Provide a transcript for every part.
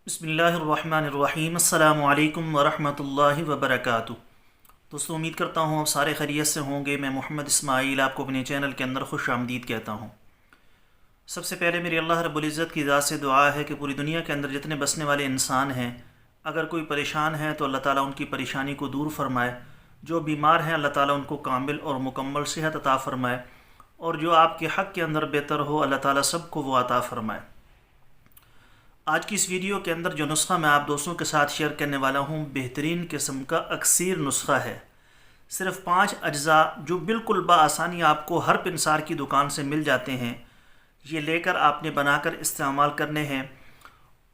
بسم اللہ الرحمن الرحیم۔ السلام علیکم ورحمۃ اللہ وبرکاتہ۔ دوستو، امید کرتا ہوں آپ سارے خیریت سے ہوں گے۔ میں محمد اسماعیل آپ کو اپنے چینل کے اندر خوش آمدید کہتا ہوں۔ سب سے پہلے میری اللہ رب العزت کی ذات سے دعا ہے کہ پوری دنیا کے اندر جتنے بسنے والے انسان ہیں، اگر کوئی پریشان ہے تو اللہ تعالیٰ ان کی پریشانی کو دور فرمائے، جو بیمار ہیں اللہ تعالیٰ ان کو کامل اور مکمل صحت عطا فرمائے، اور جو آپ کے حق کے اندر بہتر ہو اللہ تعالیٰ سب کو وہ عطا فرمائے۔ آج کی اس ویڈیو کے اندر جو نسخہ میں آپ دوستوں کے ساتھ شیئر کرنے والا ہوں، بہترین قسم کا اکسیر نسخہ ہے۔ صرف 5 اجزاء جو بالکل بآسانی آپ کو ہر پنسار کی دکان سے مل جاتے ہیں، یہ لے کر آپ نے بنا کر استعمال کرنے ہیں۔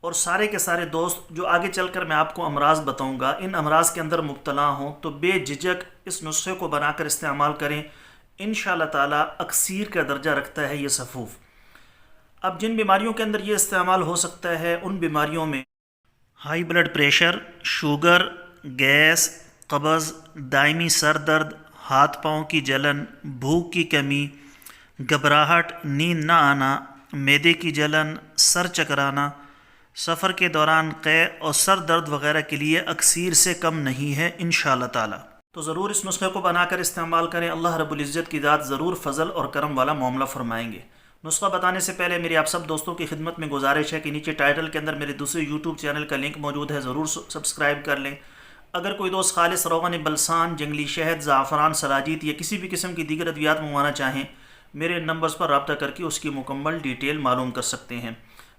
اور سارے کے سارے دوست جو آگے چل کر میں آپ کو امراض بتاؤں گا، ان امراض کے اندر مبتلا ہوں تو بے جھجک اس نسخے کو بنا کر استعمال کریں۔ انشاءاللہ تعالی اکسیر کا درجہ رکھتا ہے یہ سفوف۔ اب جن بیماریوں کے اندر یہ استعمال ہو سکتا ہے، ان بیماریوں میں high blood pressure, sugar, gas, قبض، دائمی سر درد، ہاتھ پاؤں کی جلن، بھوک کی کمی، گھبراہٹ، نیند نہ آنا، معدے کی جلن، سر چکرانا، سفر کے دوران قے اور سر درد وغیرہ کے لیے اکسیر سے کم نہیں ہے انشاءاللہ تعالی۔ تو ضرور اس نسخے کو بنا کر استعمال کریں، اللہ رب العزت کی ذات ضرور فضل اور کرم والا معاملہ فرمائیں گے۔ نسخہ بتانے سے پہلے میری آپ سب دوستوں کی خدمت میں گزارش ہے کہ نیچے ٹائٹل کے اندر میرے دوسرے یوٹیوب چینل کا لنک موجود ہے، ضرور سبسکرائب کر لیں۔ اگر کوئی دوست خالص روغن بلسان، جنگلی شہد، زعفران، سلاجید یا کسی بھی قسم کی دیگر ادویات منگوانا چاہیں، میرے نمبرز پر رابطہ کر کے اس کی مکمل ڈیٹیل معلوم کر سکتے ہیں۔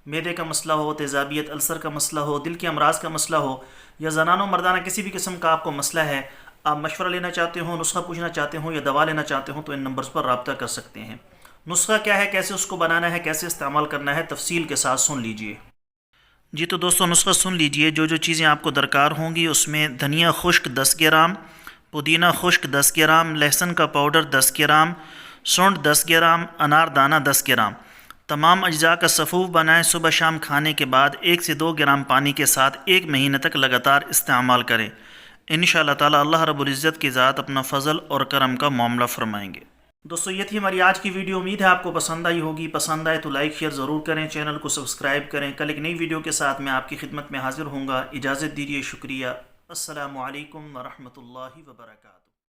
معدے کا مسئلہ ہو، تیزابیت، السر کا مسئلہ ہو، دل کے امراض کا مسئلہ ہو، یا زنانوں مردانہ کسی بھی قسم کا آپ کو مسئلہ ہے، آپ مشورہ لینا چاہتے ہوں، نسخہ پوچھنا چاہتے ہوں یا دوا لینا چاہتے ہوں، تو ان نمبرز پر رابطہ کر سکتے ہیں۔ نسخہ کیا ہے، کیسے اس کو بنانا ہے، کیسے استعمال کرنا ہے، تفصیل کے ساتھ سن لیجئے۔ جی تو دوستو نسخہ سن لیجئے۔ جو چیزیں آپ کو درکار ہوں گی، اس میں دھنیا خشک 10 گرام، پودینہ خشک 10 گرام، لہسن کا پاؤڈر 10 گرام، سونڈ 10 گرام، انار دانہ 10 گرام۔ تمام اجزاء کا سفوف بنائیں، صبح شام کھانے کے بعد 1 سے 2 گرام پانی کے ساتھ 1 مہینے تک لگاتار استعمال کریں۔ انشاءاللہ تعالی اللہ رب العزت کی ذات اپنا فضل اور کرم کا معاملہ فرمائیں گے۔ دوستو یہ تھی ہماری آج کی ویڈیو، امید ہے آپ کو پسند آئی ہوگی۔ پسند آئے تو لائک شیئر ضرور کریں، چینل کو سبسکرائب کریں۔ کل ایک نئی ویڈیو کے ساتھ میں آپ کی خدمت میں حاضر ہوں گا۔ اجازت دیجیے، شکریہ۔ السلام علیکم ورحمۃ اللہ وبرکاتہ۔